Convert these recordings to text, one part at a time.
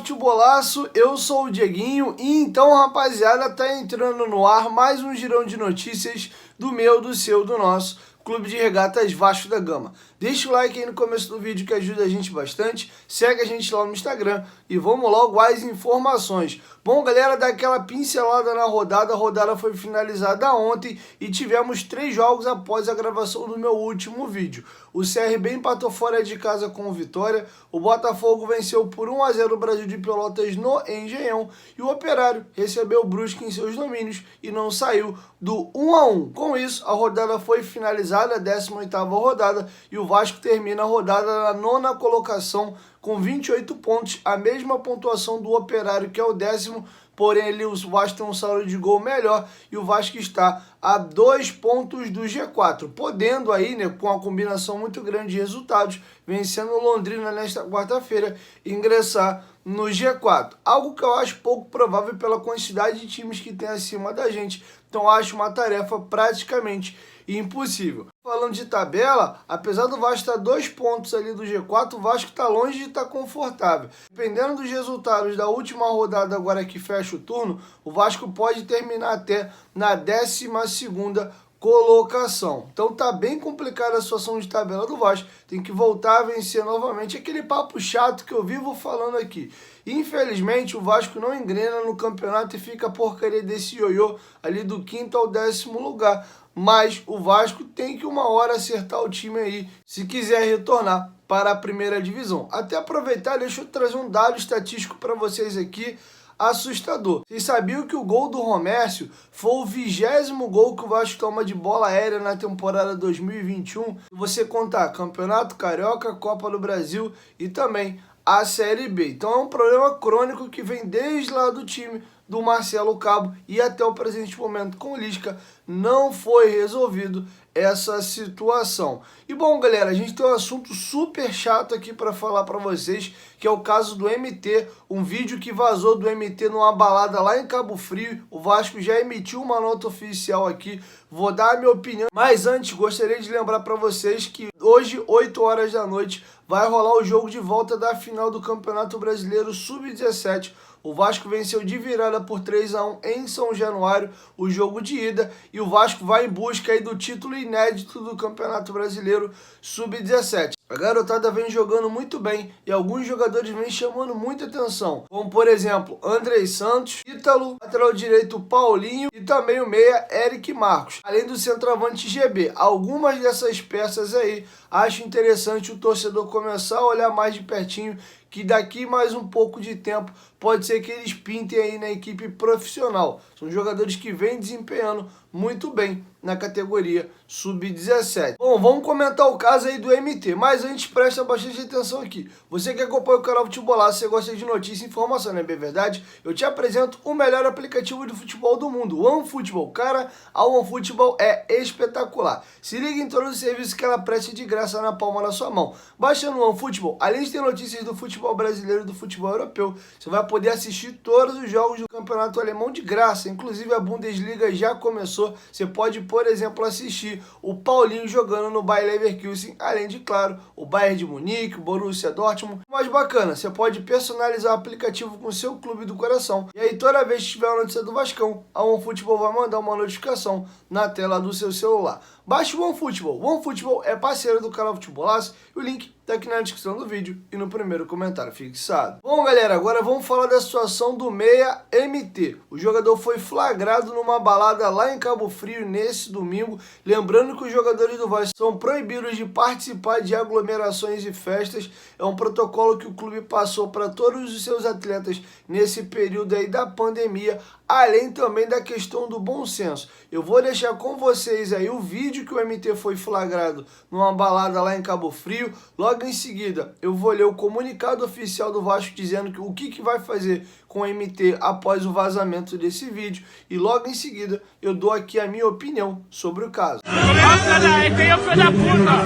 Futebolaço, eu sou o Dieguinho e então, rapaziada, tá entrando no ar mais um girão de notícias do meu, do seu, do nosso Clube de Regatas Vasco da Gama. Deixa o like aí no começo do vídeo que ajuda a gente bastante, segue a gente lá no Instagram e vamos logo às informações. Bom, galera, dá aquela pincelada na rodada, a rodada foi finalizada ontem e tivemos 3 jogos após a gravação do meu último vídeo. O CRB empatou fora de casa com o Vitória, o Botafogo venceu por 1-0 o Brasil de Pelotas no Engenhão e o Operário recebeu o Brusque em seus domínios e não saiu do 1-1. Com isso, a rodada foi finalizada, a 18ª rodada, e o Vasco termina a rodada na 9ª colocação com 28 pontos, a mesma pontuação do Operário, que é o 10º, porém ali o Vasco tem um saldo de gol melhor e o Vasco está a 2 pontos do G4, podendo aí, né, com uma combinação muito grande de resultados, vencendo o Londrina nesta quarta-feira, ingressar no G4. Algo que eu acho pouco provável pela quantidade de times que tem acima da gente, então acho uma tarefa praticamente impossível. Falando de tabela, apesar do Vasco estar 2 pontos ali do G4, o Vasco está longe de estar confortável. Dependendo dos resultados da última rodada agora que fecha o turno, o Vasco pode terminar até na 12ª colocação. Então tá bem complicada a situação de tabela do Vasco, tem que voltar a vencer novamente, aquele papo chato que eu vivo falando aqui. Infelizmente o Vasco não engrena no campeonato e fica a porcaria desse ioiô ali do 5º ao 10º lugar, mas o Vasco tem que uma hora acertar o time aí, se quiser retornar para a primeira divisão. Até aproveitar, deixa eu trazer um dado estatístico para vocês aqui, assustador. Vocês sabiam que o gol do Romércio foi o 20º gol que o Vasco toma de bola aérea na temporada 2021? Se você contar Campeonato Carioca, Copa do Brasil e também a Série B. Então é um problema crônico que vem desde lá do time do Marcelo Cabo e até o presente momento com o Lisca não foi resolvido essa situação. E bom, galera, a gente tem um assunto super chato aqui para falar para vocês, que é o caso do MT, um vídeo que vazou do MT numa balada lá em Cabo Frio. O Vasco já emitiu uma nota oficial aqui, vou dar a minha opinião, mas antes gostaria de lembrar para vocês que hoje, 8 horas da noite, vai rolar o jogo de volta da final do Campeonato Brasileiro Sub-17. O Vasco venceu de virada por 3-1 em São Januário, o jogo de ida, e o Vasco vai em busca aí do título inédito do Campeonato Brasileiro Sub-17. A garotada vem jogando muito bem e alguns jogadores vêm chamando muita atenção, como por exemplo, Andrei Santos, Ítalo, lateral direito Paulinho e também o meia Eric Marcos, além do centroavante GB. Algumas dessas peças aí, acho interessante o torcedor começar a olhar mais de pertinho, que daqui mais um pouco de tempo pode ser que eles pintem aí na equipe profissional. São jogadores que vêm desempenhando muito bem na categoria Sub-17. Bom, vamos comentar o caso aí do MT, mas antes presta bastante atenção aqui. Você que acompanha o canal Futebolaço, você gosta de notícia e informação, não é bem verdade? Eu te apresento o melhor aplicativo de futebol do mundo, o OneFootball. Cara, a OneFootball é espetacular. Se liga em todos os serviços que ela presta de graça na palma da sua mão. Baixando o OneFootball, além de ter notícias do futebol brasileiro e do futebol europeu, você vai poder assistir todos os jogos do campeonato alemão de graça. Inclusive a Bundesliga já começou. Você pode, por exemplo, assistir o Paulinho jogando no Bayer Leverkusen, além de, claro, o Bayern de Munique, o Borussia Dortmund. Mais bacana, você pode personalizar o aplicativo com o seu clube do coração. E aí toda vez que tiver uma notícia do Vascão, a OneFootball vai mandar uma notificação na tela do seu celular. Baixe o OneFootball. O OneFootball é parceiro do canal Futebolaço e o link tá aqui na descrição do vídeo e no primeiro comentário fixado. Bom, galera, agora vamos falar da situação do meia MT. O jogador foi flagrado numa balada lá em Cabo Frio nesse domingo. Lembrando que os jogadores do Vasco são proibidos de participar de aglomerações e festas. É um protocolo que o clube passou para todos os seus atletas nesse período aí da pandemia, além também da questão do bom senso. Eu vou deixar com vocês aí o vídeo que o MT foi flagrado numa balada lá em Cabo Frio. Logo em seguida, eu vou ler o comunicado oficial do Vasco dizendo que o que vai fazer com o MT após o vazamento desse vídeo. E logo em seguida, eu dou aqui a minha opinião sobre o caso. Nossa, daí tem o filho da puta.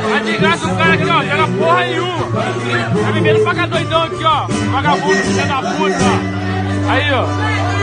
Vai de graça o cara aqui, ó. Pega porra nenhuma. Tá bebendo paga doidão aqui, ó. Vagabundo, filho da puta. Aí, ó.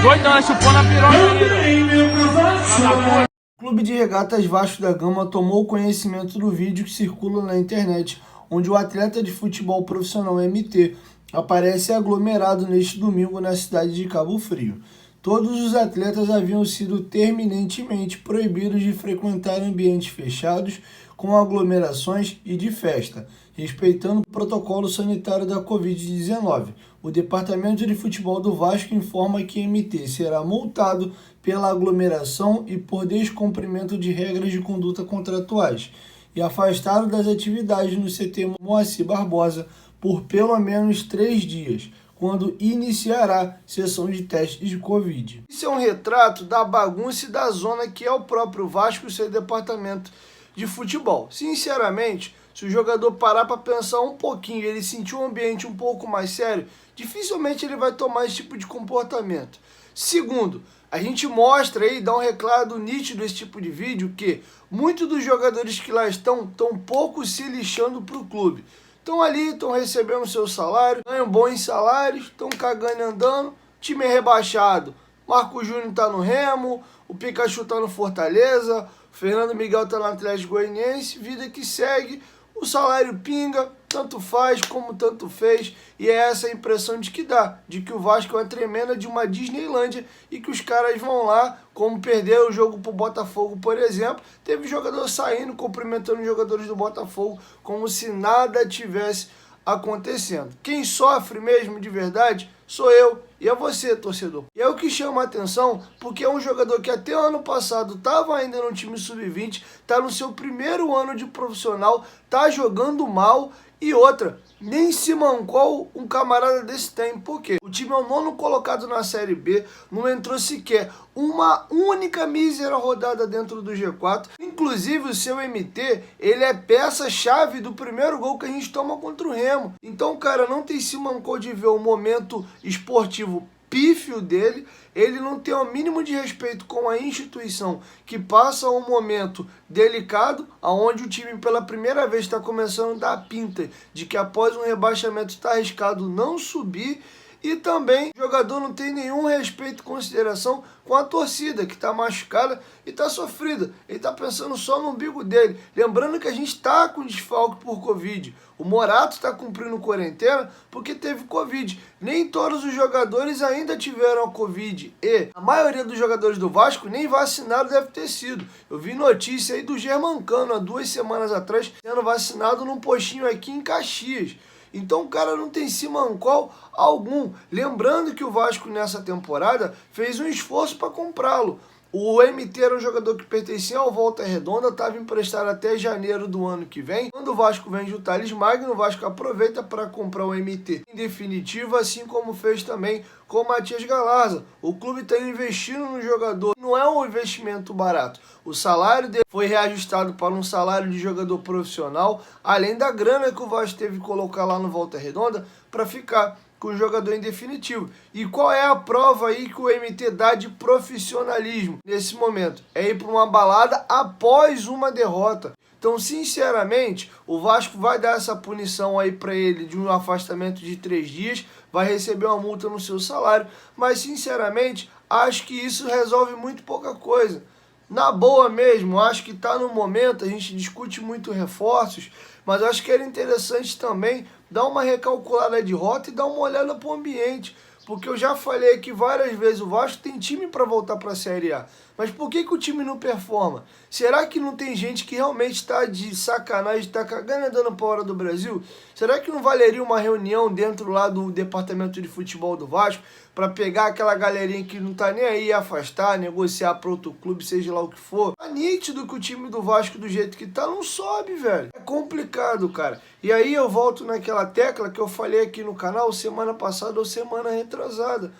Doidão, chupando a piroca ainda. Clube de Regatas Vasco da Gama tomou conhecimento do vídeo que circula na internet, onde o atleta de futebol profissional MT aparece aglomerado neste domingo na cidade de Cabo Frio. Todos os atletas haviam sido terminantemente proibidos de frequentar ambientes fechados com aglomerações e de festa, respeitando o protocolo sanitário da Covid-19. O Departamento de Futebol do Vasco informa que MT será multado pela aglomeração e por descumprimento de regras de conduta contratuais e afastado das atividades no CT Moacir Barbosa por pelo menos 3 dias, quando iniciará sessão de testes de Covid. Isso é um retrato da bagunça e da zona que é o próprio Vasco e seu departamento de futebol. Sinceramente, se o jogador parar para pensar um pouquinho, ele sentir um ambiente um pouco mais sério, dificilmente ele vai tomar esse tipo de comportamento. Segundo, a gente mostra aí, dá um recado nítido esse tipo de vídeo, que muitos dos jogadores que lá estão pouco se lixando para o clube. Estão ali, estão recebendo seu salário, ganham bons salários, estão cagando e andando, time é rebaixado. Marco Júnior está no Remo, o Pikachu está no Fortaleza, o Fernando Miguel está no Atlético Goianiense, vida que segue, o salário pinga, tanto faz como tanto fez, e é essa a impressão de que dá, de que o Vasco é uma tremenda de uma Disneylândia e que os caras vão lá, como perderam o jogo pro Botafogo, por exemplo, teve jogador saindo, cumprimentando os jogadores do Botafogo, como se nada tivesse acontecendo. Quem sofre mesmo de verdade sou eu e é você, torcedor. E é o que chama a atenção, porque é um jogador que até ano passado estava ainda no time sub-20, está no seu primeiro ano de profissional, está jogando mal. E outra, nem se mancou um camarada desse tem. Por quê? O time é o 9º colocado na Série B, não entrou sequer uma única mísera rodada dentro do G4. Inclusive o seu MT, ele é peça-chave do primeiro gol que a gente toma contra o Remo. Então, cara, não tem se mancou de ver o momento esportivo pífio dele, ele não tem o mínimo de respeito com a instituição que passa um momento delicado, aonde o time pela primeira vez está começando a dar a pinta de que após um rebaixamento está arriscado não subir, e também o jogador não tem nenhum respeito e consideração com a torcida, que está machucada e está sofrida. Ele está pensando só no umbigo dele. Lembrando que a gente está com desfalque por Covid. O Morato está cumprindo quarentena porque teve Covid. Nem todos os jogadores ainda tiveram a Covid. E a maioria dos jogadores do Vasco nem vacinado deve ter sido. Eu vi notícia aí do Germancano há 2 semanas atrás sendo vacinado num postinho aqui em Caxias. Então o cara não tem simancol algum. Lembrando que o Vasco nessa temporada fez um esforço para comprá-lo. O MT era um jogador que pertencia ao Volta Redonda, estava emprestado até janeiro do ano que vem. Quando o Vasco vende o Thales Magno, o Vasco aproveita para comprar o MT em definitivo, assim como fez também com o Matias Galarza. O clube está investindo no jogador, não é um investimento barato. O salário dele foi reajustado para um salário de jogador profissional, além da grana que o Vasco teve que colocar lá no Volta Redonda para ficar com o jogador em definitivo. E qual é a prova aí que o MT dá de profissionalismo nesse momento? É ir para uma balada após uma derrota. Então, sinceramente, o Vasco vai dar essa punição aí para ele de um afastamento de 3 dias, vai receber uma multa no seu salário, mas sinceramente, acho que isso resolve muito pouca coisa. Na boa mesmo, acho que está no momento, a gente discute muito reforços, mas acho que era interessante também dar uma recalculada de rota e dar uma olhada para o ambiente. Porque eu já falei aqui várias vezes, o Vasco tem time para voltar para a Série A. Mas por que o time não performa? Será que não tem gente que realmente está de sacanagem, está cagando e andando para hora do Brasil? Será que não valeria uma reunião dentro lá do departamento de futebol do Vasco para pegar aquela galerinha que não tá nem aí, afastar, negociar para outro clube, seja lá o que for? É nítido que o time do Vasco, do jeito que tá, não sobe, velho. É complicado, cara. E aí eu volto naquela tecla que eu falei aqui no canal semana passada ou semana retrasada.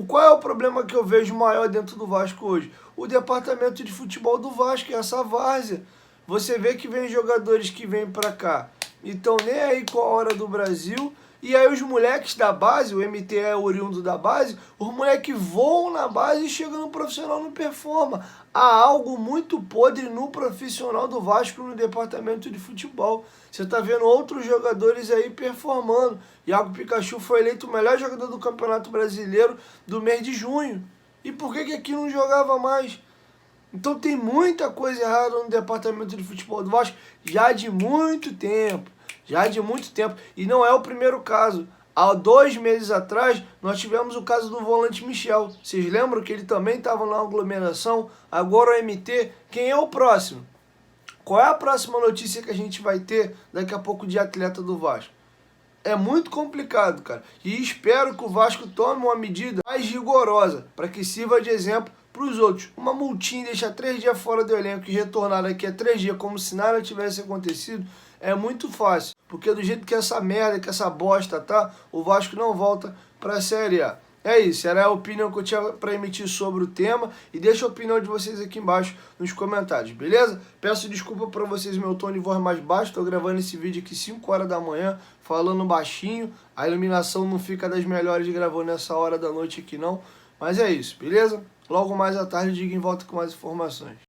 Qual é o problema que eu vejo maior dentro do Vasco hoje? O departamento de futebol do Vasco, essa várzea. Você vê que vem jogadores que vêm pra cá e estão nem aí com a hora do Brasil. E aí os moleques da base, o MT é oriundo da base, os moleques voam na base e chegam no profissional, não performa. Há algo muito podre no profissional do Vasco no departamento de futebol. Você está vendo outros jogadores aí performando. Iago Pikachu foi eleito o melhor jogador do Campeonato Brasileiro do mês de junho. E por que aqui não jogava mais? Então tem muita coisa errada no departamento de futebol do Vasco já de muito tempo. Já de muito tempo. E não é o primeiro caso. Há 2 meses atrás, nós tivemos o caso do volante Michel. Vocês lembram que ele também estava na aglomeração? Agora o MT, quem é o próximo? Qual é a próxima notícia que a gente vai ter daqui a pouco de atleta do Vasco? É muito complicado, cara. E espero que o Vasco tome uma medida mais rigorosa para que sirva de exemplo para os outros. Uma multinha, deixar 3 dias fora do elenco e retornar daqui a 3 dias como se nada tivesse acontecido, é muito fácil. Porque do jeito que essa merda, que essa bosta tá, o Vasco não volta para a Série A. É isso, era a opinião que eu tinha para emitir sobre o tema. E deixa a opinião de vocês aqui embaixo nos comentários, beleza? Peço desculpa para vocês, meu tom de voz mais baixo. Estou gravando esse vídeo aqui 5 horas da manhã, falando baixinho. A iluminação não fica das melhores gravando nessa hora da noite aqui não. Mas é isso, beleza? Logo mais à tarde, diga em volta com mais informações.